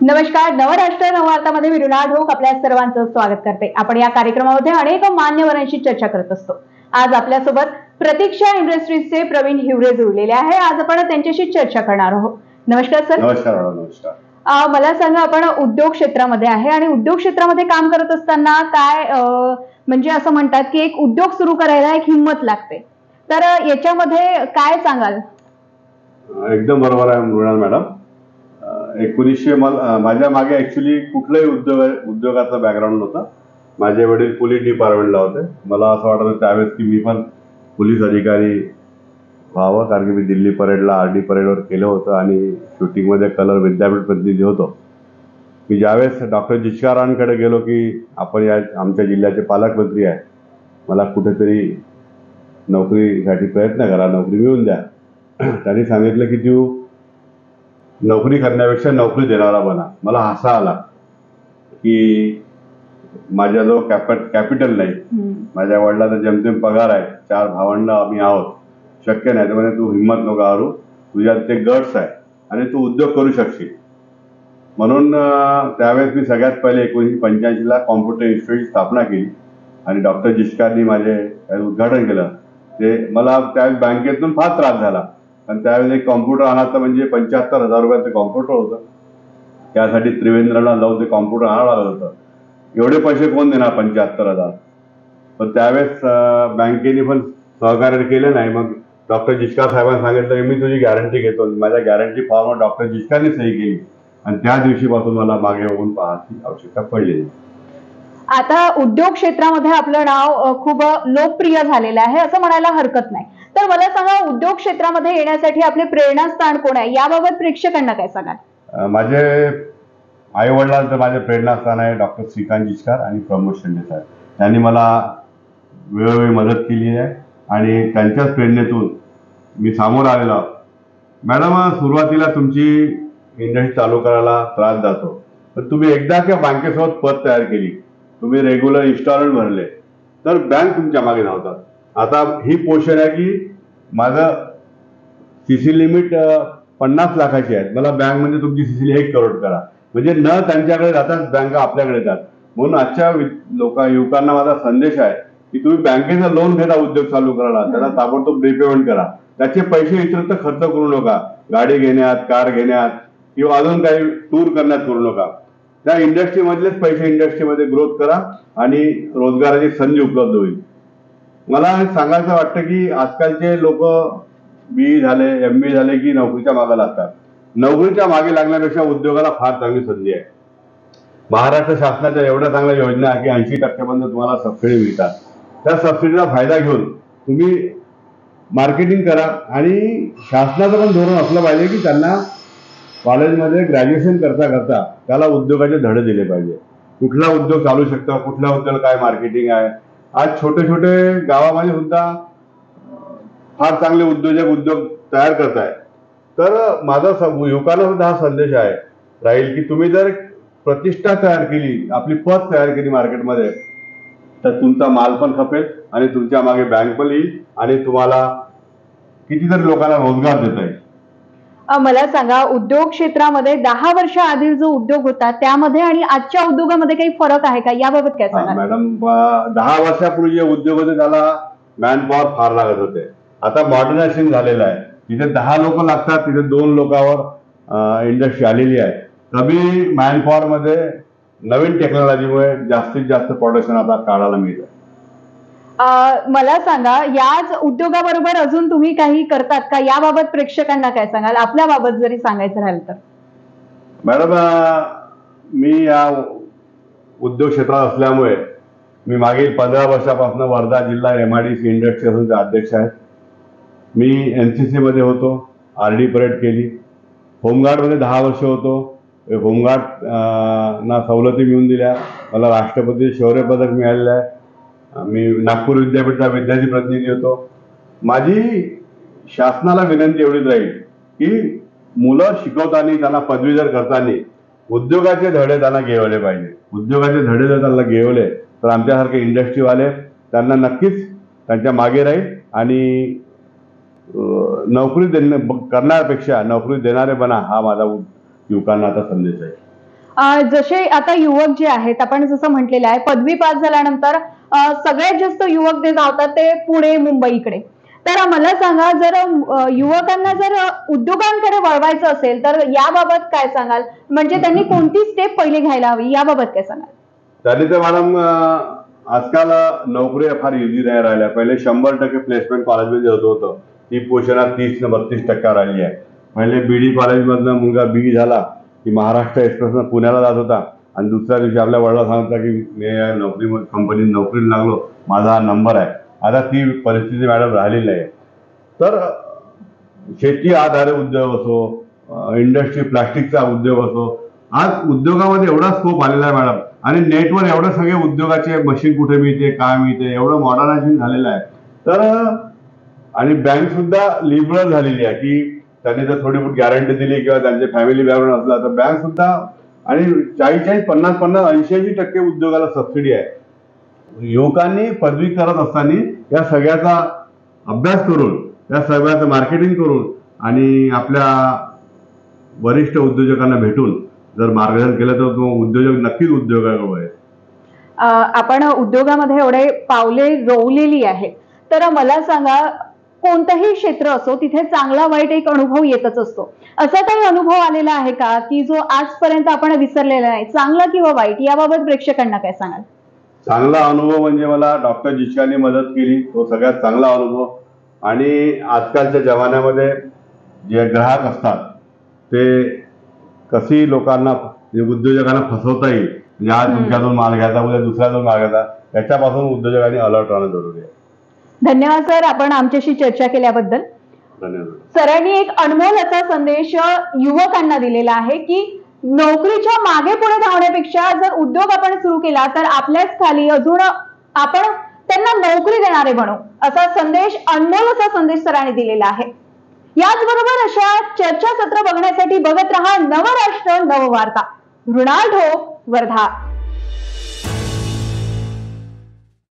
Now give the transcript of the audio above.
नमस्कार. नवराष्ट्र नववार्तामध्ये मी रुना ढोक आपल्या सर्वांचं स्वागत करते. आपण या कार्यक्रमामध्ये अनेक मान्यवरांशी चर्चा करत असतो. आज आपल्यासोबत प्रतीक्षा इंडस्ट्रीजचे प्रवीण हिवरे जोडलेले आहे. आज आपण त्यांच्याशी चर्चा करणार आहोत. नमस्कार सर. नमस्कार. नमस्कार. मला सांगा, आपण उद्योग क्षेत्रामध्ये आहे आणि उद्योग क्षेत्रामध्ये काम करत असताना काय म्हणजे असं म्हणतात की एक उद्योग सुरू करायला एक हिंमत लागते, तर याच्यामध्ये काय सांगाल? एकदम बरोबर आहे मृणाल मॅडम. 1900 माझ्या मागे ऍक्च्युली कुठलाही उद्योगाचा बॅकग्राऊंड नव्हता. माझे वडील पोलीस डिपार्टमेंटला होते. मला असं वाटत होतं त्यावेळेस की मी पण पोलीस अधिकारी व्हावं, कारण की मी दिल्ली परेडला RD परेडवर केलं होतं आणि शूटिंगमध्ये कलर विद्यापीठ प्रतिनिधी होतो. मी ज्यावेळेस डॉक्टर जिचकारांकडे गेलो की आपण या आमच्या जिल्ह्याचे पालकमंत्री आहे, मला कुठेतरी नोकरीसाठी प्रयत्न करा, नोकरी मिळवून द्या. त्यांनी सांगितलं की तू नोकरी करण्यापेक्षा नोकरी देणारा बना. मला हसा आला की माझ्याजवळ कॅपिटल नाही, माझ्या वडिलांचा जेमतेम पगार आहे, 4 भावंड आम्ही आहोत, शक्य नाही. तर म्हणे तू हिंमत नको हारू, तुझ्यात ते गट्स आहे आणि तू उद्योग करू शकशील. म्हणून त्यावेळेस मी सगळ्यात पहिले 1985ला कॉम्प्युटर इन्स्टिट्यूटची स्थापना केली आणि डॉक्टर जिचकारनी माझे उद्घाटन केलं. ते मला त्यावेळेस बँकेतून फार त्रास झाला, आणि त्यावेळेस एक कॉम्प्युटर आणायचं म्हणजे 75,000 रुपयाचं कॉम्प्युटर होतं. त्यासाठी त्रिवेंद्रला जाऊन ते कॉम्प्युटर आणावं लागत होतं. एवढे पैसे कोण देणार 75,000? पण त्यावेळेस बँकेने पण सहकार्य केलं नाही. मग डॉक्टर जिचकार साहेबांनी सांगितलं की मी तुझी गॅरंटी घेतो. माझ्या गॅरंटी फॉर्मवर डॉक्टर जिचकारने सही केली आणि त्या दिवशीपासून मला मागे बघून पाहायची आवश्यकता पडली. आता उद्योग क्षेत्रामध्ये आपलं नाव खूप लोकप्रिय झालेलं आहे असं म्हणायला हरकत नाही. तर मला सांगा, उद्योग क्षेत्रामध्ये येण्यासाठी आपले प्रेरणास्थान कोण आहे, याबाबत प्रेक्षकांना काय सांगाल? माझे आई वडिलांचं माझे प्रेरणास्थान आहे डॉक्टर श्रीकांत जिचकार आणि प्रमोद शेंडे साहेब. त्यांनी मला वेळोवेळी मदत केली आहे आणि त्यांच्याच प्रेरणेतून मी सामोर आलेलो. मॅडम, सुरुवातीला तुमची इंडस्ट्री चालू करायला त्रास जातो, पण तुम्ही एकदा त्या बँकेसोबत पत तयार केली, तुम्ही रेग्युलर इन्स्टॉलमेंट भरले, तर बँक तुमच्या मागे धावतात. आता ही पोषण आहे की माझं CC लिमिट 50 लाखाची आहे, मला बँक म्हणजे तुमची CC 1 करोड करा, म्हणजे न त्यांच्याकडे जातात बँका आपल्याकडे येतात. म्हणून आजच्या युवकांना माझा संदेश आहे की तुम्ही बँकेचं लोन घेता उद्योग चालू करायला, त्याला ताबडतोब रिपेमेंट करा. त्याचे पैसे इतरत्र खर्च करू नका, गाडी घेण्यात, कार घेण्यात किंवा अजून काही टूर करण्यात करू नका. त्या इंडस्ट्रीमधलेच पैसे इंडस्ट्रीमध्ये ग्रोथ करा आणि रोजगाराची संधी उपलब्ध होईल. मला सांगायचं वाटतं की आजकालचे लोक BE झाले, MBA झाले की नोकरीच्या मागे लागतात. नोकरीच्या मागे लागण्यापेक्षा उद्योगाला फार चांगली संधी आहे. महाराष्ट्र शासनाच्या एवढ्या चांगल्या योजना आहे की 80% पर्यंत तुम्हाला सबसिडी मिळतात. त्या सबसिडीचा फायदा घेऊन तुम्ही मार्केटिंग करा. आणि शासनाचं पण धोरण असलं पाहिजे की त्यांना कॉलेजमध्ये ग्रॅज्युएशन करता करता त्याला उद्योगाचे धडे दिले पाहिजे. कुठला उद्योग चालू शकतो, कुठल्या उद्योगाला काय मार्केटिंग आहे. आज छोटे छोटे गावामध्ये सुद्धा फार चांगले उद्योग तयार करताय. तर माझा युवकांना सुद्धा हा संदेश आहे राहील की तुम्ही जर प्रतिष्ठा तयार केली, आपली पत तयार केली मार्केटमध्ये, तर तुमचा माल पण खपेल आणि तुमच्या मागे बँक पण येईल आणि तुम्हाला कितीतरी लोकांना रोजगार देता येईल. मला सांगा, उद्योग क्षेत्रामध्ये 10 वर्ष आधी जो उद्योग होता त्यामध्ये आणि आजच्या उद्योगामध्ये काही फरक आहे का, याबाबत काय सांगाल? मॅडम, 10 वर्षापूर्वी जे उद्योग होते त्याला मॅनपॉवर फार लागत होते. आता मॉडर्नायझेशन झालेलं आहे. तिथे 10 लोक लागतात, तिथे 2 लोकांवर इंडस्ट्री आलेली आहे. कमी मॅनपॉवर मध्ये नवीन टेक्नॉलॉजीमुळे जास्तीत जास्त प्रोडक्शन आता काढायला मिळतं. मला सांगा, याच उद्योगाबरोबर अजून तुम्ही काही करतात का, याबाबत प्रेक्षकांना काय सांगाल, आपल्या बाबत जरी सांगायचं राहिलं तर? मॅडम, मी या उद्योग क्षेत्रात असल्यामुळे मी मागील 15 वर्षापासून वर्धा जिल्हा MIDC इंडस्ट्री असोसिएशनचे अध्यक्ष आहे. मी NCC मध्ये होतो, RD परेड केली, होमगार्डमध्ये 10 वर्ष होतो. होमगार्ड ना सवलती मिळवून दिल्या, मला राष्ट्रपती शौर्य पदक मिळालेलं आहे. मी नागपूर विद्यापीठचा विद्यार्थी प्रतिनिधी होतो. माझी शासनाला विनंती एवढीच राहील की मुलं शिकवताना, त्यांना पदवीधर करताना उद्योगाचे धडे त्यांना घेवले पाहिजे. उद्योगाचे धडे जर त्यांना घेवले तर आमच्यासारखे इंडस्ट्रीवाले त्यांना नक्कीच त्यांच्या मागे राहील आणि नोकरी करण्यापेक्षा नोकरी देणारे बना, हा माझा युवकांना आता संदेश आहे. जसे आता युवक जे आहेत, आपण जसं म्हटलेलं आहे, पदवी पास झाल्यानंतर सगळ्यात जास्त युवक जे धावतात ते पुणे मुंबईकडे. तर मला सांगा, जर युवकांना जर उद्योगांकडे वळवायचं असेल तर याबाबत काय सांगाल? म्हणजे त्यांनी कोणती स्टेप पहिले घ्यायला हवी, याबाबत काय सांगाल? तरी तर मॅडम आजकाल नोकऱ्या फार इझी नाही राहिल्या. पहिले 100% प्लेसमेंट कॉलेजमध्ये होतं, ती पोझिशन 30-32% राहिली आहे. पहिले बीडी कॉलेजमधनं मुलगा बी झाला की महाराष्ट्र एक्सप्रेसनं पुण्याला जात होता आणि दुसऱ्या दिवशी आपल्या वडिला सांगता की मी या कंपनीत नोकरीला लागलो, माझा हा नंबर आहे. आता ती परिस्थिती मॅडम राहिलेली आहे. तर शेती आधारित उद्योग असो, इंडस्ट्री प्लास्टिकचा उद्योग असो, आज उद्योगामध्ये एवढा स्कोप आलेला आहे मॅडम. आणि नेटवर एवढं सगळे उद्योगाचे मशीन कुठे मिळते, काय मिळते, एवढं मॉडर्नायझेशन झालेलं आहे. तर आणि बँक सुद्धा लिबरल झालेली आहे की त्यांनी जर थोडी बहुत गॅरंटी दिली किंवा त्यांचे फॅमिली बॅकग्राऊंड असला तर बँक सुद्धा, आणि 40-40, 50-50, 80% उद्योगाला सबसिडी आहे. युवकांनी पदवी करत असताना या सगळ्याचा अभ्यास करून, या सगळ्याचं मार्केटिंग करून आणि आपल्या वरिष्ठ उद्योजकांना भेटून जर मार्गदर्शन केलं तर तो उद्योजक नक्कीच उद्योगाकडे आहे. आपण उद्योगामध्ये एवढे पावले रोवलेली आहेत, तर मला सांगा, कोणतंही क्षेत्र असो तिथे चांगला वाईट एक अनुभव येतच असतो. असा काही अनुभव आलेला आहे का की जो आजपर्यंत आपण विसरलेला नाही, चांगला किंवा वाईट, याबाबत प्रेक्षकांना काय सांगाल? चांगला अनुभव म्हणजे मला डॉक्टर जिचकांनी मदत केली, तो सगळ्यात चांगला अनुभव. आणि आजकालच्या जमान्यामध्ये जे ग्राहक असतात ते कशी लोकांना, उद्योजकांना फसवता येईल, म्हणजे आज तुमच्याकडून माल घ्यायचा, उद्या दुसऱ्याकडून माल घ्यायचा, याच्यापासून उद्योजकांनी अलर्ट राहणं जरुरी आहे. धन्यवाद सर, आपण आमच्याशी चर्चा केल्याबद्दल. धन्यवाद. सरांनी एक अनमोल असा संदेश युवकांना दिलेला आहे की नोकरीच्या मागे पुढे धावण्यापेक्षा जर उद्योग आपण सुरू केला तर आपल्याच खाली अजून आपण त्यांना नोकरी देणारे बनू, असा संदेश, अनमोल असा संदेश सरांनी दिलेला आहे. याचबरोबर अशा चर्चासत्र बघण्यासाठी बघत रहा नवराष्ट्र नववार्ता. मृणाल ढोक, वर्धा.